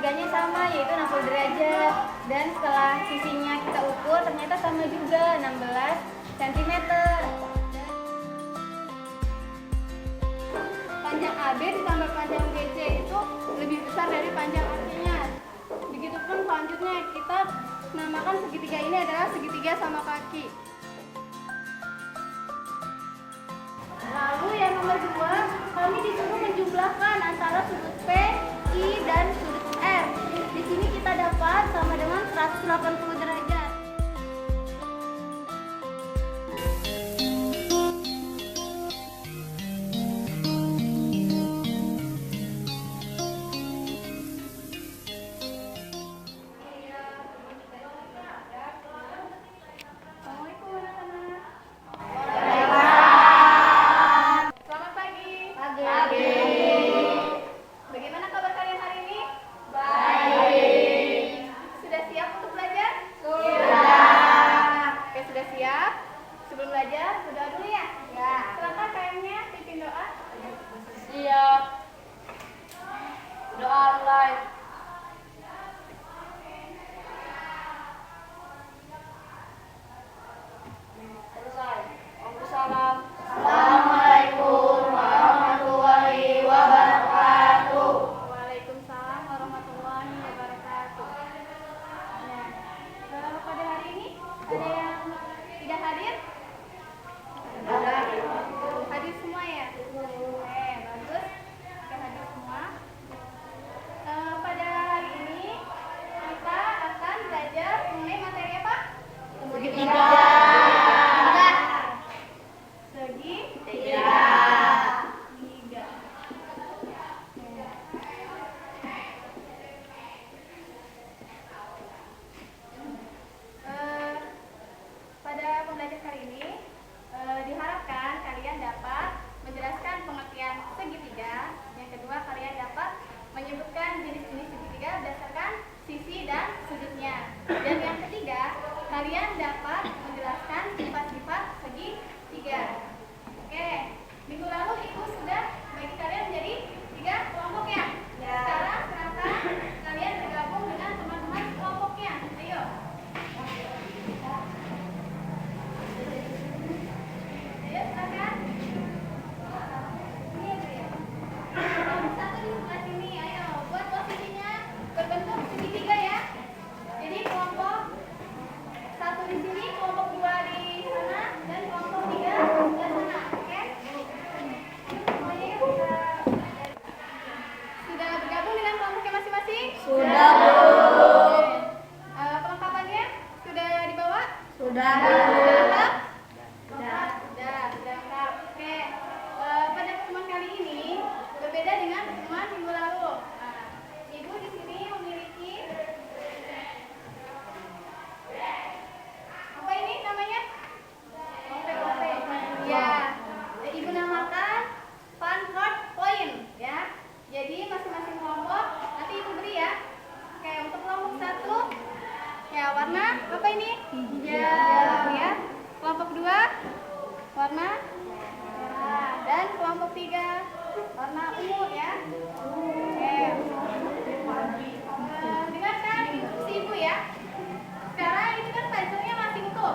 segitiganya sama, yaitu 60 derajat. Dan setelah sisinya kita ukur, ternyata sama juga, 16 cm. Panjang AB ditambah panjang BC itu lebih besar dari panjang AC-nya. Begitupun selanjutnya, kita namakan segitiga ini adalah segitiga sama kaki. Lalu yang nomor 2, kami disuruh menjumlahkan antara sudut P, I, dan sudut R. Di sini kita dapat sama dengan 180 derajat. Sebelum belajar, berdoa dulu ya? Ya. Silakan kayaknya pimpin doa. Siap. Doa online. Selesai. Waalaikumsalam. Assalamualaikum warahmatullahi wabarakatuh. Waalaikumsalam warahmatullahi wabarakatuh. Nah, pada hari ini ada yang tidak hadir? Hadir semua ya? Oke, bagus. Kita hadir semua. Pada hari ini kita akan belajar mengenai materi apa? Segitiga. Segitiga. Pada pembelajaran kali ini diharapkan kalian dapat menjelaskan pengertian segitiga. Yang kedua, kalian dapat menyebutkan jenis-jenis segitiga berdasarkan sisi dan sudutnya. Dan yang ketiga, kalian dapat menjelaskan sifat-sifat segitiga. Oke, minggu lalu Ibu sudah bagi kalian menjadi 3 kelompok ya. Sekarang silakan kalian bergabung dengan teman-teman kelompoknya. Ayo. Sudah, Bu. Perlengkapannya sudah dibawa? Sudah. Sudah lengkap. Oke. Pada pertemuan kali ini berbeda dengan pertemuan minggu lalu. Ibu di sini memiliki apa ini namanya? Kope. Ya. Ibu namakan fun hard point ya. Jadi masing-masing kelompok nanti Ibu beri ya. Oke, untuk kelompok 1 ya warna apa ini? Hijau ya. Kelompok 2 warna merah dan kelompok 3 warna ungu ya. Oke. Dengarkan instruksi Ibu ya. Sekarang ini kan puzzle-nya masih utuh.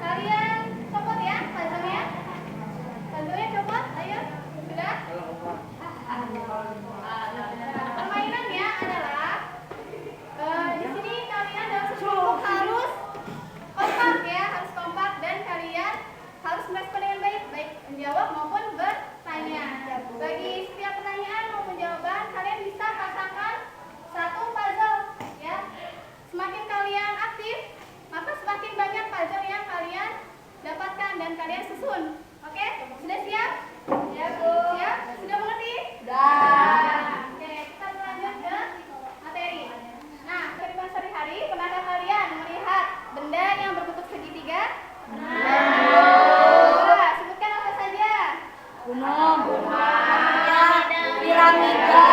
Kalian copot ya puzzle-nya. Puzzle-nya copot, ayo. Sudah? Permainannya adalah di sini kalian dalam satu kelompok harus kompak ya, harus kompak dan kalian harus merespon dengan baik, baik menjawab maupun bertanya. Bagi setiap pertanyaan maupun jawaban kalian bisa pasangkan satu puzzle ya. Semakin kalian aktif, maka semakin banyak puzzle yang kalian dapatkan dan kalian susun. Oke, sudah siap? Ya, Bu. Siap? Sudah mengerti? Sudah. Oke, kita lanjut ke materi. Nah, kehidupan sehari-hari, pernahkah kalian melihat benda yang berbentuk segitiga? Nah, sebutkan apa saja? Gunung. Piramida.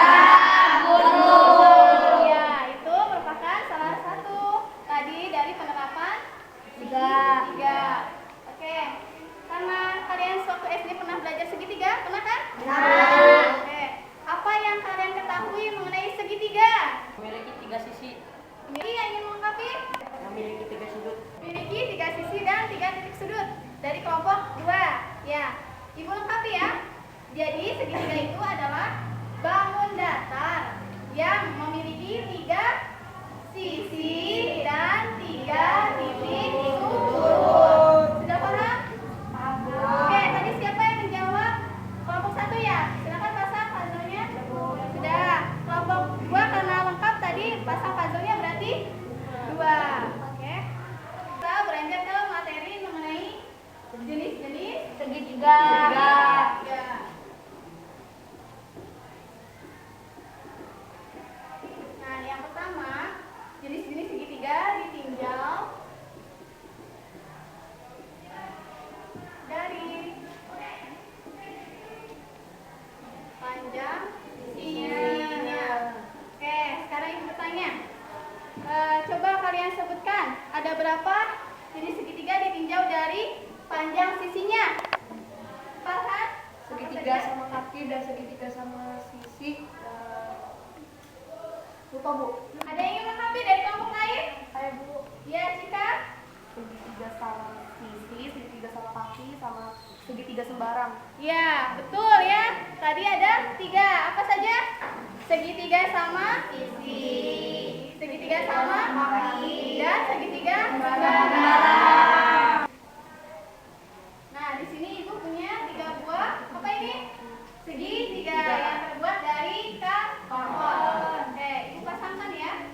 Gunung. Ya, itu merupakan salah satu tadi dari penerapan segitiga. Oke, karena kalian sewaktu SD pernah belajar segitiga, pernah kan? Pernah. Oke, apa yang kalian ketahui mengenai segitiga? Memiliki sisi. Lupa Bu. Ada yang ingin melengkapi dari kelompok lain? Saya Bu. Ya, Cika. Segitiga sama sisi, segitiga sama kaki, sama segitiga sembarang. Ya, betul ya. Tadi ada 3. Apa saja? Segitiga sama sisi, segitiga sama kaki, dan segitiga sembarang. Nah, di sini Ibu punya 3 buah. Apa ini? Segitiga yang terbuat dari karton. Oke, Ibu pasangkan ya.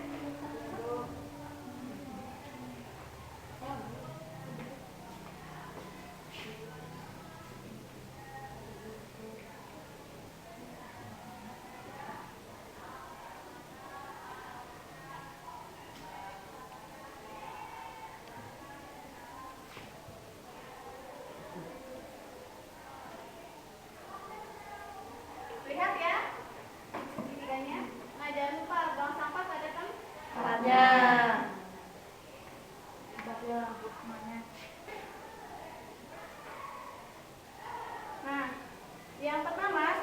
Lihat ya segitiganya. Nah, jangan lupa buang sampah pada Tempatnya. Nah, yang pertama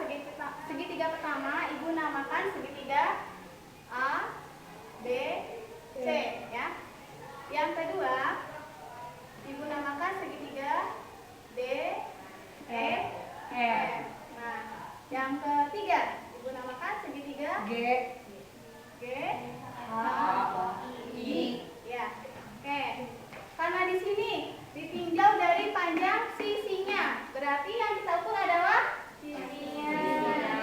segitiga pertama Ibu namakan segitiga A, B, C ya. Yang kedua Ibu namakan segitiga D, E, F. Nah, yang ketiga Ibu namakan segitiga G. G, H. I. ya. Oke. Karena di sini ditinjau dari panjang sisinya, berarti yang kita ukur adalah sisinya.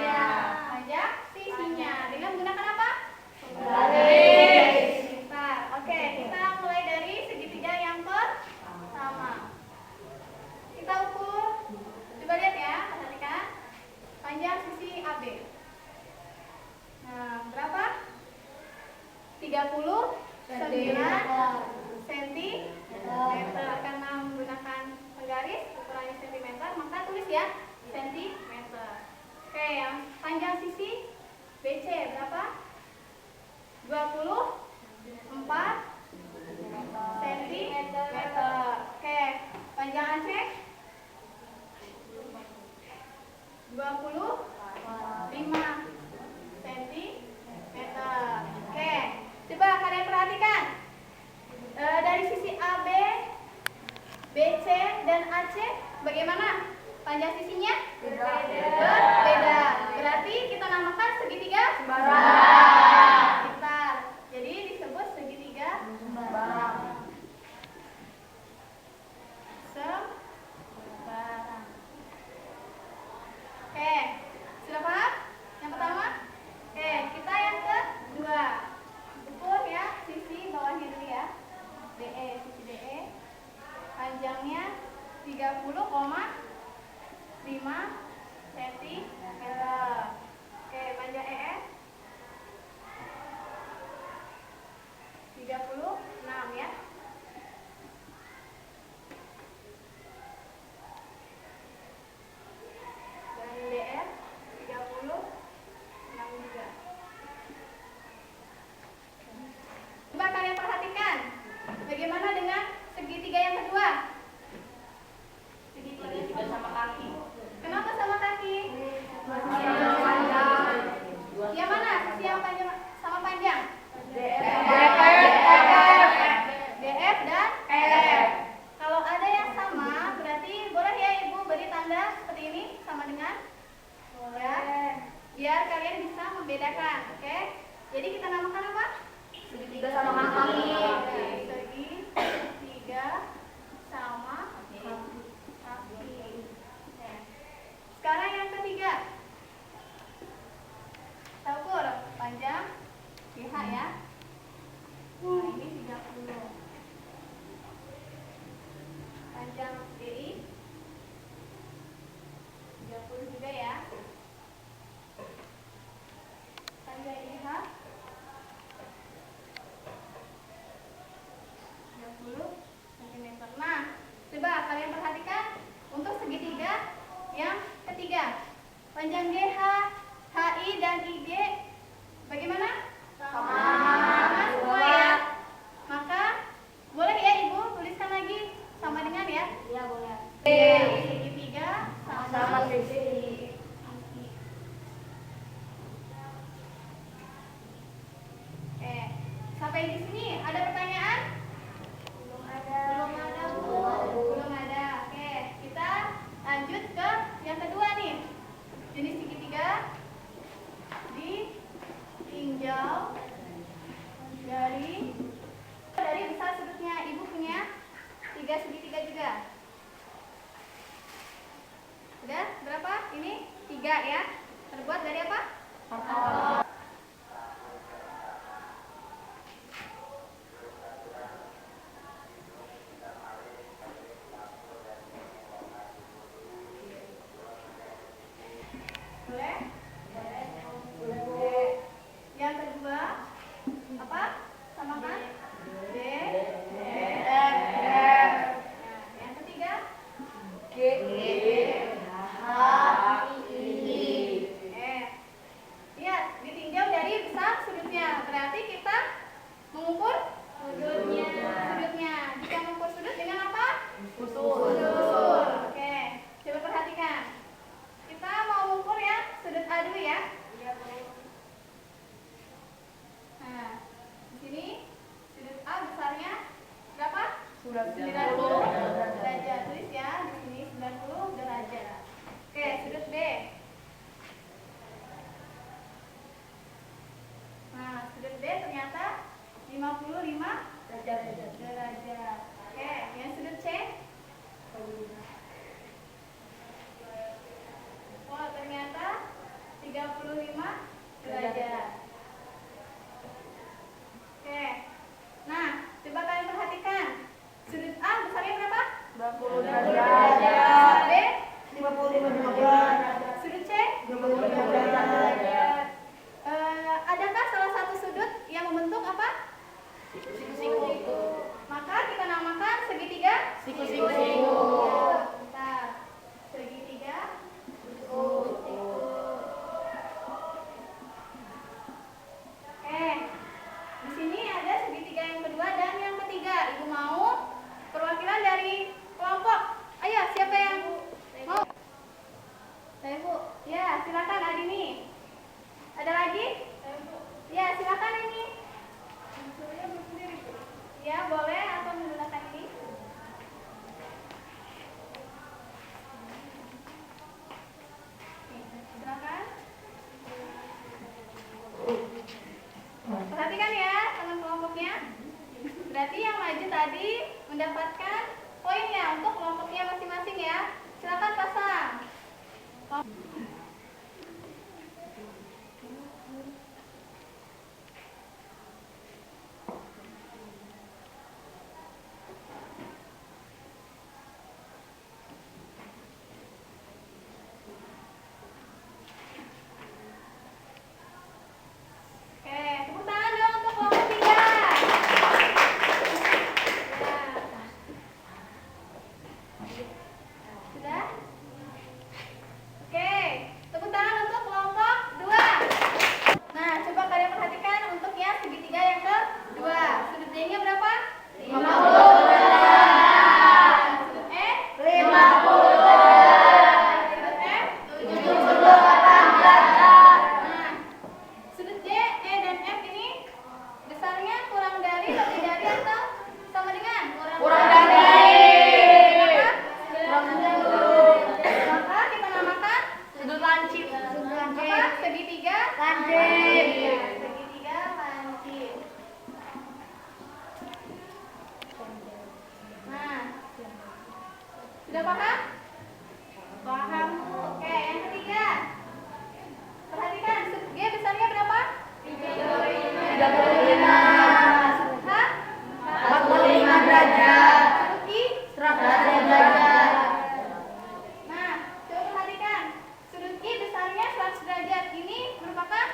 Ya, panjang sisinya. Dengan menggunakan apa? Garis. Pintar. Oke, kita mulai dari segitiga yang pertama. Kita ukur. Coba lihat ya, perhatikan. Panjang sisi AB. Nah, berapa? 39 cm. Karena menggunakan penggaris ukurannya cm, maka tulis ya cm. Oke, yang panjang sisi BC berapa? 24 cm. Oke, panjang AC 25 cm. Oke, coba kalian perhatikan. Dari sisi AB, BC, dan AC bagaimana panjang sisinya? Berbeda. Berarti kita namakan segitiga sembarang. Pintar. Jadi disebut segitiga sembarang. Oke, sudah paham? Yang pertama? Oke, kita yang kedua. Ukur ya sisi bawahnya dulu ya. DE, sisi DE. Panjangnya 30,5 cm. Oke, panjang EF 36 ya. Dan DF 36 juga. Coba kalian perhatikan. Bagaimana dengan segitiga yang kedua? Segitiga sama kaki. Kenapa sama kaki? Yang mana? Sisi yang panjang sama panjang? DF dan F. Kalau ada yang sama, berarti boleh ya Ibu beri tanda seperti ini sama dengan? Ya. Biar kalian bisa membedakan, oke? Jadi kita namakan apa? Segitiga sama kaki. Segitiga sama kaki. Oke. Sekarang yang ketiga. Kita ukur panjang GH ya. Nah, ini 30. Panjang DI 30 juga ya. Panjang IH ya? Nah, di sini sudut A besarnya berapa? 90 derajat. Tulis ya, di sini 90 derajat. Oke, sudut B. Nah, sudut B ternyata 55 derajat. Oke, yang sudut C? Oh, ternyata 35 derajat. Oke. Nah, coba kalian perhatikan. Sudut A besarnya berapa? 90 Sudut B? 55 derajat. Sudut C? 55 derajat. Adakah salah satu sudut yang membentuk apa? Siku-siku. Maka kita namakan segitiga Siku-siku. Ya, bentar. Segitiga siku. Di sini ada segitiga yang kedua dan yang ketiga. Ibu mau perwakilan dari kelompok. Ayo, siapa yang mau? Saya, Bu. Ya, silakan Adini. Ada lagi? Ya, silakan ini. Ya, boleh atau menggunakan ini. Nih, silakan. Perhatikan ya, teman kelompoknya. Berarti yang maju tadi mendapatkan poinnya untuk kelompoknya masing-masing ya. Silakan pasang. Oke, tepuk tangan dong untuk kelompok 3. Sudah? Oke, tepuk tangan untuk kelompok 2. Nah, coba kalian perhatikan untuk yang segitiga yang kedua. Sudut D-nya berapa? 50 derajat. Sudut E? 50 derajat. Sudut F? 78 derajat. Nah, sudut D, E, dan F ini besarnya kurang dari, lebih dari, atau sama dengan? Kurang dari. Maka kita namakan Sudut lancip. apa? Segitiga Lancip. Ya, segitiga lancip. Nah, sudah paham? Paham, Bu. Oke, yang ketiga. Perhatikan, sudut G besarnya berapa? 35. Sudut H? 45 derajat. Sudut I? 100 derajat. Nah, coba perhatikan. Sudut I besarnya 100 derajat. Ini merupakan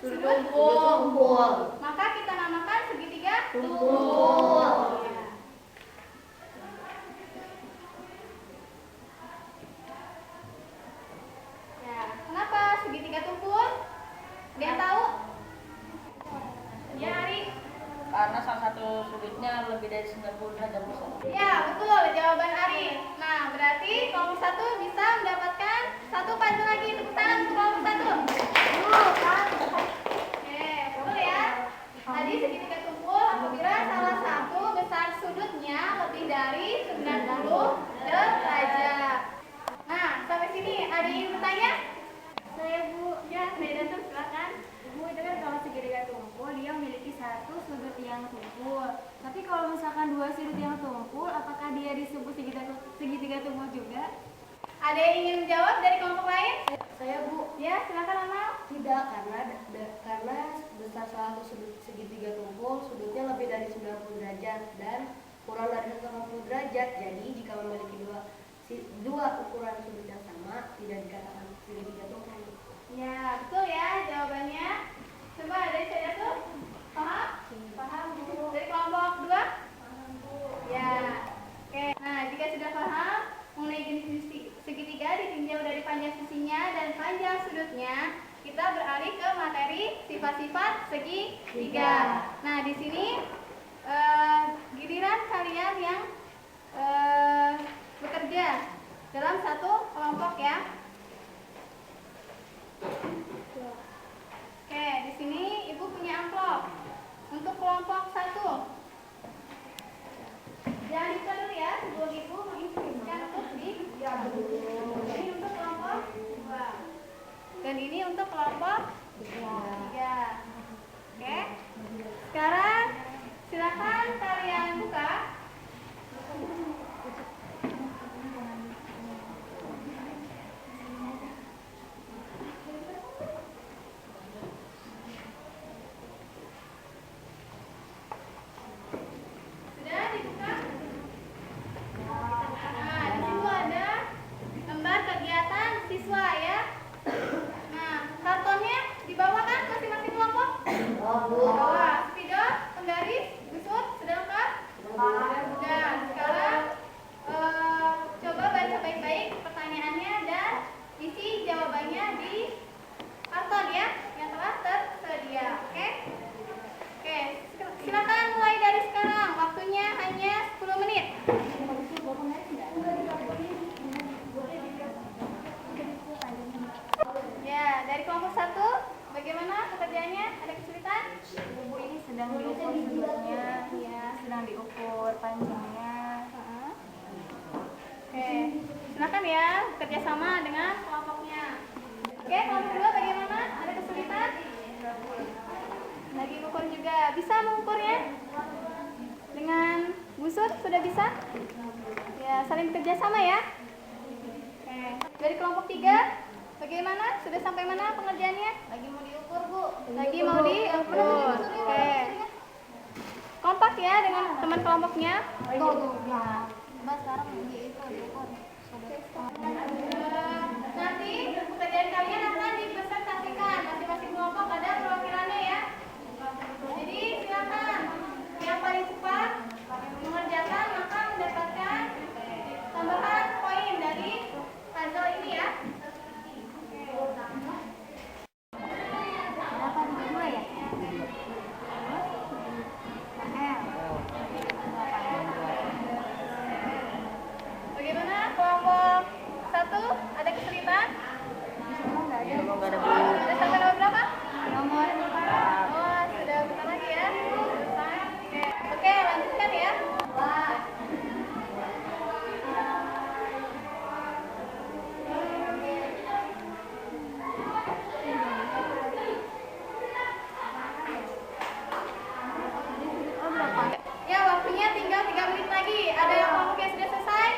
sudut Tumpul. Maka kita namakan segitiga Tumpul. Ya. Ya, kenapa segitiga tumpul? Ada yang tahu? Ya, Ari. Karena salah satu sudutnya lebih dari 90 derajat besar. Ya, betul jawaban Ari. Nah, berarti kelompok 1 bisa mendapatkan 1 pandu lagi. Tepuk tangan untuk kelompok 1. Oke, betul ya. Tadi segitiga tumpul apabila salah satu besar sudutnya lebih dari 90 derajat. Nah, sampai sini ada yang bertanya? Saya, Bu. Ya, Beda tuh silakan. Bu, itu kan kalau segitiga tumpul dia memiliki satu sudut yang tumpul. Tapi kalau misalkan dua sudut yang tumpul, apakah dia disebut segitiga tumpul juga? Ada yang ingin menjawab dari kelompok lain? Saya, Bu. Ya, silakan Amal. Tidak, karena besar salah satu sudut segitiga tumpul, sudutnya lebih dari 90 derajat dan kurang dari 180 derajat. Jadi jika memiliki dua ukuran sudut yang sama, tidak dikatakan segitiga tumpul. Ya, betul ya jawabannya. Coba dari saya tuh. Paham? Paham, Bu. Dari kelompok 2? Paham, Bu. Ya. Oke. Nah, jika sudah paham mengenai jenis segitiga ditinjau dari panjang sisinya dan panjang sudutnya, kita beralih ke materi sifat-sifat segitiga. Nah, di sini giliran kalian yang bekerja dalam satu kelompok ya. kelompok 3. Oke. Sekarang silakan kalian buka. Sudah dibuka? Nah, di situ ada gambar kegiatan siswa ya. Nah, kartonnya di bawah kan masing-masing kelompok? Bawah. Spidol, penggaris, busur, sudah lengkap? Sudah. Sekarang coba baca baik-baik pertanyaannya dan isi jawabannya di karton ya yang telah tersedia. Oke? Oke, silakan mulai dari sekarang. Waktunya hanya 10 menit. Ya, dari kelompok 1, bagaimana pekerjaannya? Ada kesulitan? Bu, ini sedang diukur sudutnya, ya, sedang diukur panjangnya. Oke, silakan ya bekerja sama dengan kelompoknya. Oke, kelompok 2 bagaimana? Ada kesulitan? Lagi ukur juga. Bisa mengukurnya? Dengan busur sudah bisa? Ya, saling bekerja sama ya. Oke, dari kelompok 3 bagaimana? Sudah sampai mana pengerjaannya? Lagi mau diukur, Bu. Lagi mau diukur. Oke. Kompak ya dengan teman kelompoknya. Mbak sekarang diukur. Nanti pekerjaan kalian akan dipresentasikan. Masing-masing kelompok ada perwakilannya ya. Jadi silakan yang paling cepat mengerjakan maka mendapatkan tambahan poin dari puzzle ini ya. Berapa nih? 2 ya? Bagaimana kelompok 1? Ada kesulitan? Ada sampai nomor berapa? Nomor Oh, sudah bentar lagi ya. Selesai. Oke, lanjutkan ya. Ya, waktunya tinggal 3 menit lagi. Ada yang kelompok yang sudah selesai?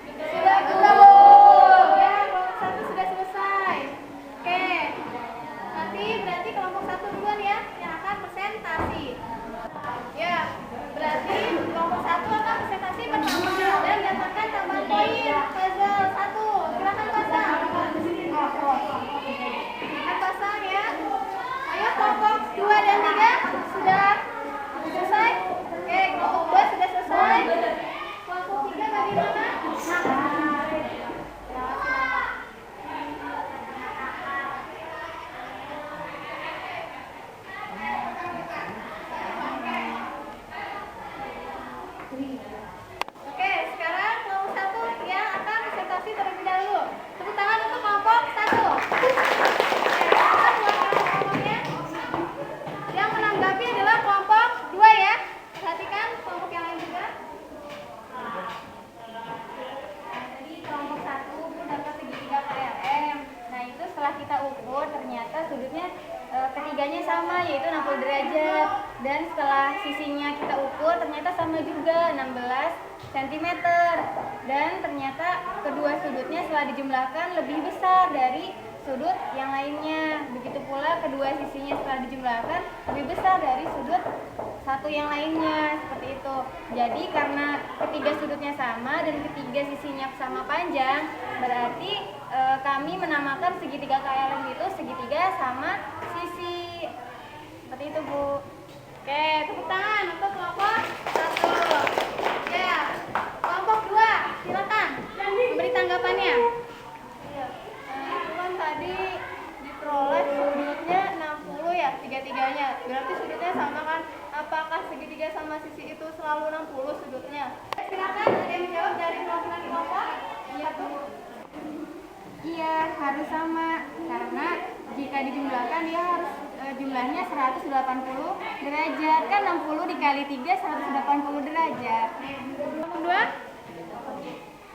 Sudah belum? Ya, kelompok 1 sudah selesai. Oke. Nanti berarti kelompok 1 duluan ya yang akan presentasi. Ya, berarti kelompok 1 akan presentasi pertama dan dapatkan tambahan poin puzzle 1. Silakan pasang. Silakan pasang ya. Ayo kelompok 2 dan 3 sudah selesai? Oke, kelompok 2 sudah selesai. Kelompok 3 bagaimana? Oke, sekarang kelompok 1 yang akan presentasi terlebih dahulu. Tepuk tangan untuk kelompok 1. Silakan melakukan kelompoknya. Yang menanggapi adalah kelompok 2 ya. Perhatikan kelompok yang lain juga. Tadi kelompok 1 Bu dapat segitiga KLM. Nah, itu setelah kita ukur ternyata sudutnya ketiganya sama, yaitu 60 derajat. Dan setelah sisinya kita ukur ternyata sama juga, 16 cm. Dan ternyata kedua sudutnya setelah dijumlahkan lebih besar dari sudut yang lainnya. Begitu pula kedua sisinya setelah dijumlahkan lebih besar dari sudut satu yang lainnya, seperti itu. Jadi karena ketiga sudutnya sama dan ketiga sisinya sama panjang, berarti kami menamakan segitiga KLM itu segitiga sama sisi. Seperti itu, Bu. Oke, tepuk tangan untuk kelompok 1. Ya, kelompok 2 silakan memberi tanggapannya. Itu kan tadi diperoleh sudutnya 60 ya, tiga-tiganya. Berarti sudutnya sama kan? Apakah segitiga sama sisi itu selalu 60 sudutnya? Silakan ada yang menjawab dari perwakilan kelompok. Iya, Bu. Iya, harus sama. Karena jika dijumlahkan dia harus jumlahnya 180 derajat. Kan 60 dikali 3 180 derajat. Kelompok 2.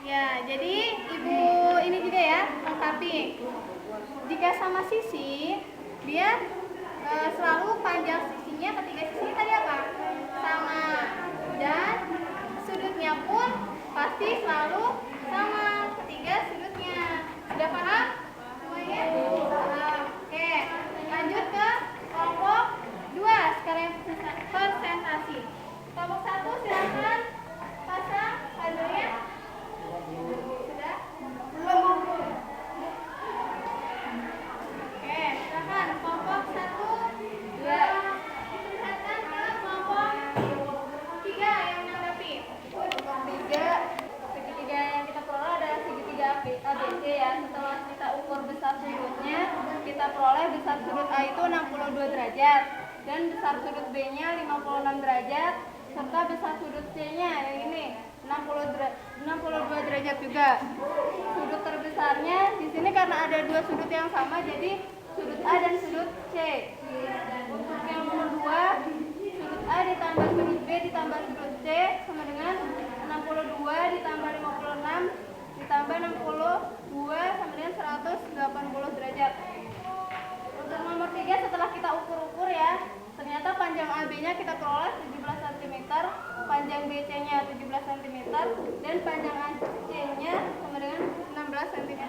Ya, jadi Ibu ini juga ya, lengkapi. Jika sama sisi, besar sudut A itu 62 derajat dan besar sudut B-nya 56 derajat serta besar sudut C-nya yang ini 62 derajat juga. Sudut terbesarnya di sini karena ada dua sudut yang sama jadi sudut A dan sudut C. Untuk yang nomor 2, sudut A ditambah sudut B ditambah sudut C sama dengan 62 ditambah 56 ditambah 62 sama dengan 180 derajat. Untuk nomor 3 setelah kita ukur-ukur ya, ternyata panjang AB-nya kita peroleh 17 cm, panjang BC-nya 17 cm, dan panjang AC-nya sama dengan 16 cm.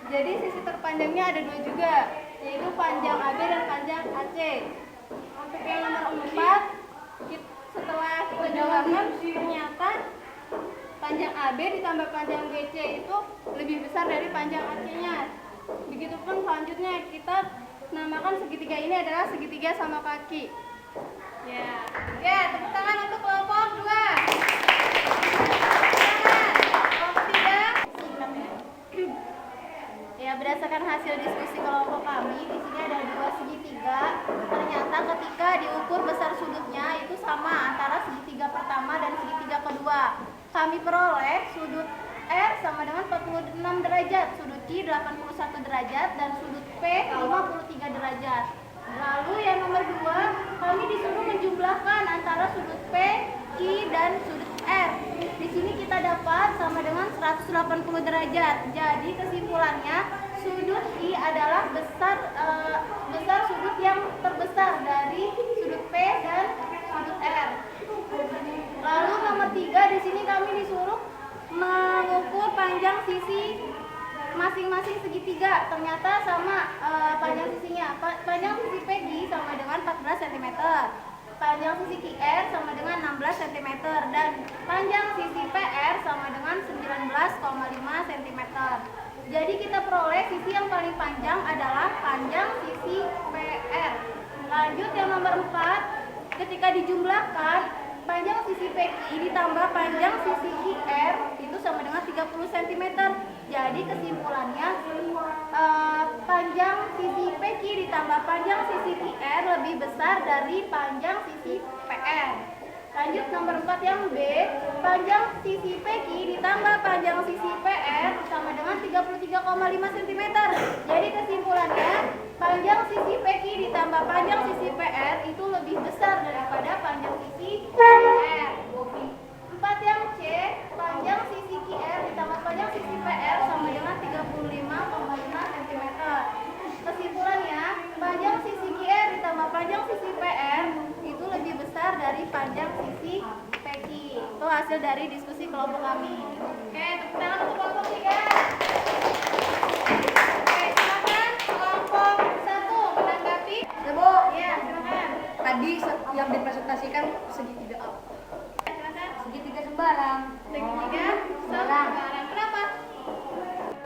Jadi sisi terpanjangnya ada dua juga, yaitu panjang AB dan panjang AC. Untuk yang nomor 4, setelah kita jumlahkan, ternyata panjang AB ditambah panjang BC itu lebih besar dari panjang AC-nya. Begitupun selanjutnya kita namakan segitiga ini adalah segitiga sama kaki. Ya, tepuk tangan untuk kelompok 2. Kelompok 3. Ya, berdasarkan hasil diskusi kelompok kami, di sini ada dua segitiga. Ternyata ketika diukur besar sudutnya itu sama antara segitiga pertama dan segitiga kedua. Kami peroleh sudut R sama dengan 46 derajat, sudut Q 81 derajat, dan sudut P 53 derajat. Lalu yang nomor 2, kami disuruh menjumlahkan antara sudut P, Q, dan sudut R. Di sini kita dapat sama dengan 180 derajat. Jadi kesimpulannya sudut I adalah besar sudut yang terbesar dari sudut P dan sudut R. Lalu nomor 3, di sini kami disuruh mengukur panjang sisi masing-masing segitiga. Ternyata sama panjang sisinya. Panjang sisi PQ sama dengan 14 cm, panjang sisi QR sama dengan 16 cm, dan panjang sisi PR sama dengan 19,5 cm. Jadi kita peroleh sisi yang paling panjang adalah panjang sisi PR. Lanjut yang nomor 4, ketika dijumlahkan panjang sisi PQ ditambah panjang sisi QR itu sama dengan 30 cm. Jadi kesimpulannya panjang sisi PQ ditambah panjang sisi QR lebih besar dari panjang sisi PR. Lanjut nomor 4 yang B, panjang sisi PQ ditambah panjang sisi PR sama dengan 33,5 cm. Jadi kesimpulannya panjang sisi PQ ditambah panjang sisi PR itu lebih besar daripada panjang sisi QR. 4 yang C, panjang sisi QR ditambah panjang sisi PR sama dengan 35,5 cm. Kesimpulannya, panjang sisi QR ditambah panjang sisi PR itu lebih besar dari panjang sisi PQ. Itu hasil dari diskusi kelompok kami. Oke, tepuk tangan untuk kelompok 3. Oke, silakan kelompok 1 menanggapi. Ya, Bu. Ya, silakan. Tadi yang dipresentasikan segitiga apa? Silakan. Segitiga sembarang. Segitiga sembarang. Kenapa?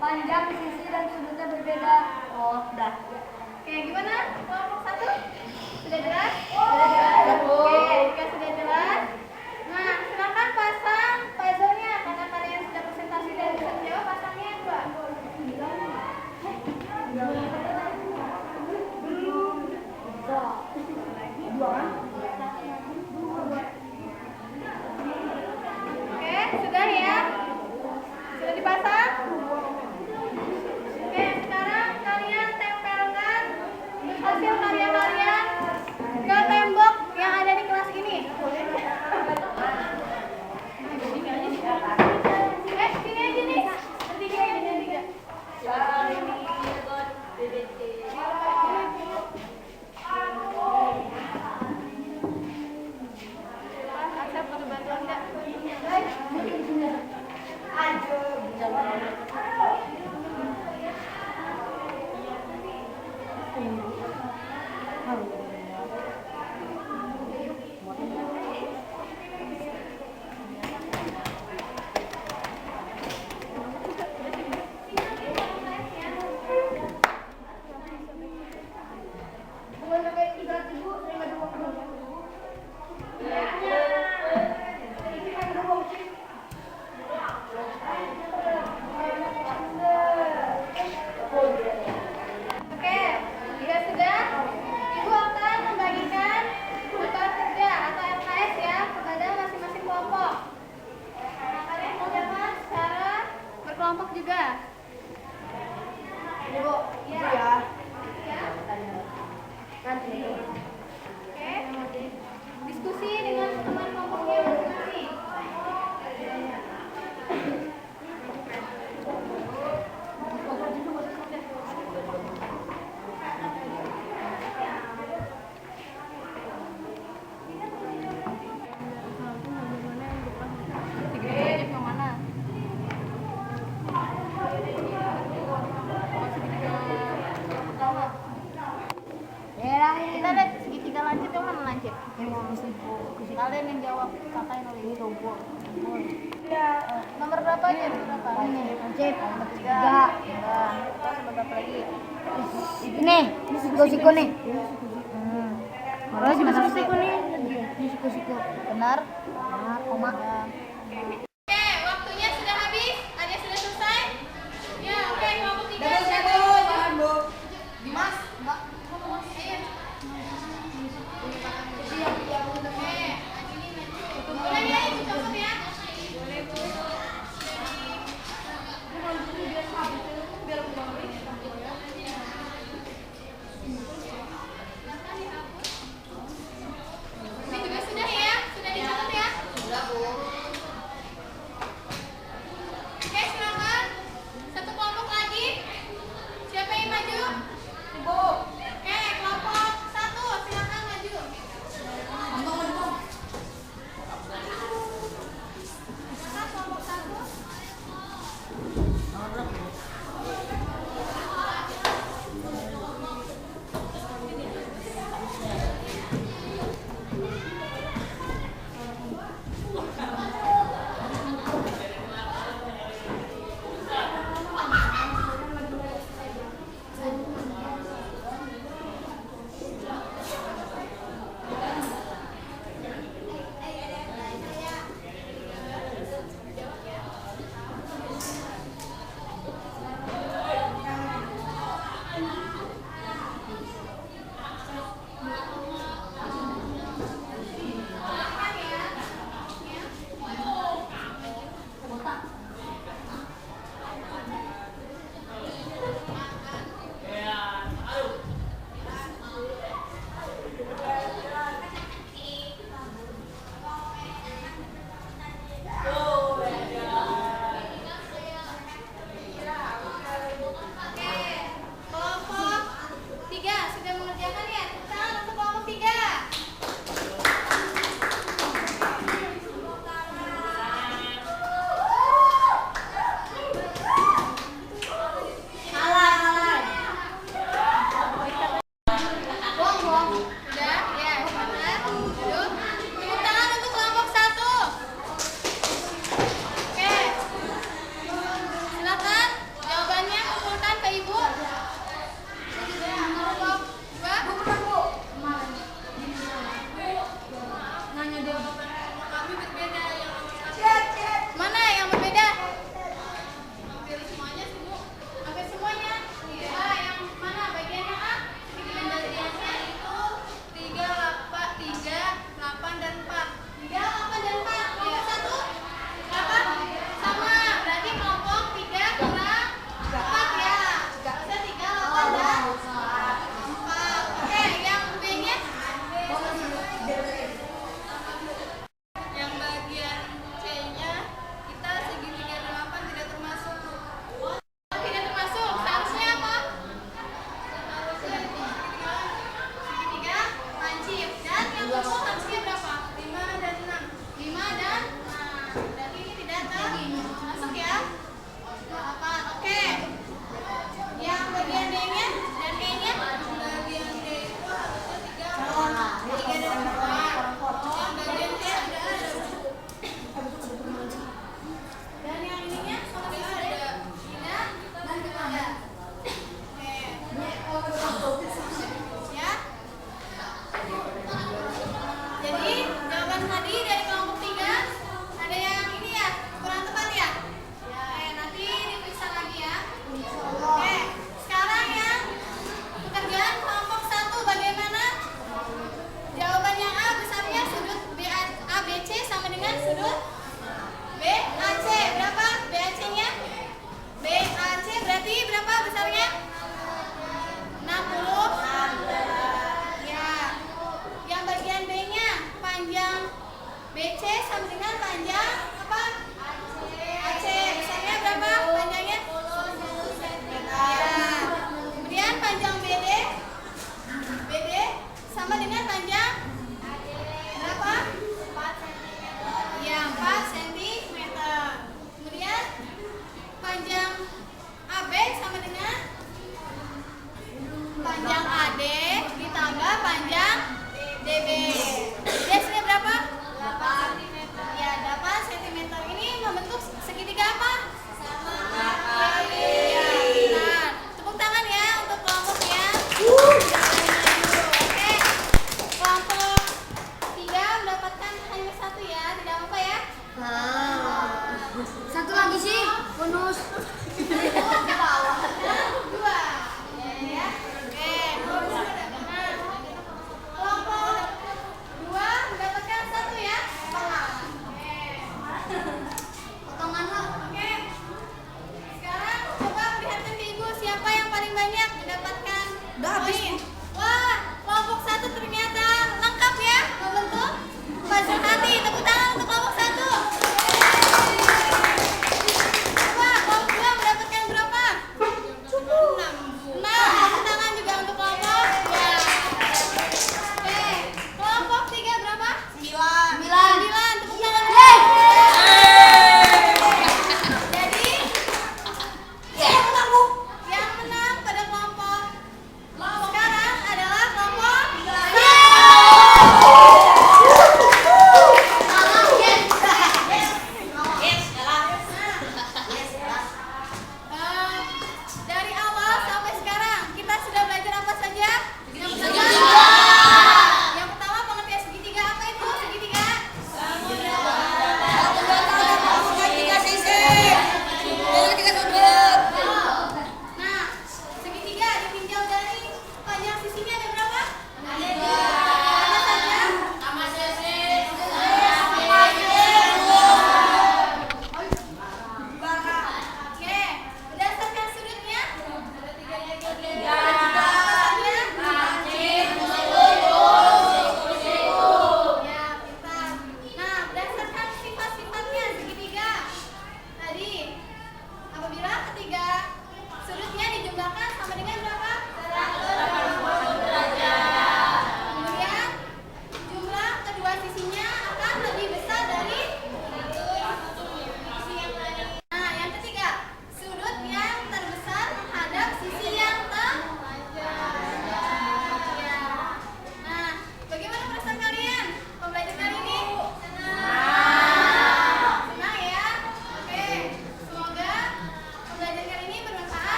Panjang sisi dan sudutnya berbeda. Oh, dah. Oke, gimana? Kelompok 1? Sudah jelas? Sudah jelas, Bu. Oke, jika sudah jelas. Nah, silakan pasang puzzle-nya karena kalian sudah presentasi dan bisa menjawab, pasangnya yang 2. Oke, sudah ya? Sudah dipasang? Oke, sekarang kalian tempelkan hasil karya kalian ke tembok yang ada di kelas ini. Sini aja nih. Bertiga aja, bertiga. Asep butuh bantuan nggak? kelompok juga. Ibu, itu ya. Nanti. Oke. Diskusi dengan teman kelompoknya masing-masing. Kita lihat segitiga lancip yang mana lancip? Kalian yang jawab, kata yang oleh itu. Nomor berapa aja? Berapa? Ini lancip nomor 3. Terus berapa lagi? Ini siku-siku nih. Terus mana siku nih? Ini siku-siku. Benar? Benar, koma. Oke, waktunya sudah habis. Ada sudah selesai? Ya, oke, kelompok 3. Dimas, Mbak. Ayo. Oke, Ajini maju. Boleh ya, ibu copot ya. Boleh, Bu. Ini juga sudah ya? Sudah dicatat ya? Sudah, Bu. Oke, silakan. Satu kelompok lagi. Siapa yang maju? Ibu. Oke, kelompok 1 silakan maju.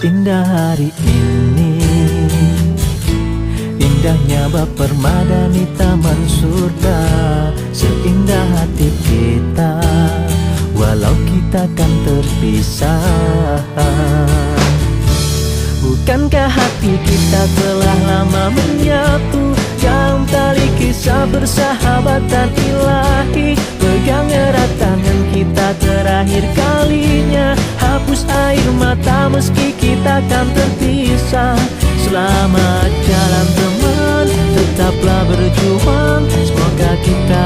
Seindah hari ini, indahnya bab permadani taman surga. Seindah hati kita, walau kita kan terpisah. Bukankah hati kita telah lama menyatu dalam tali kisah persahabatan ilahi? Pegang erat tangan kita terakhir kalinya, hapus air mata meski kita kan terpisah. Selamat jalan teman, tetaplah berjuang, semoga kita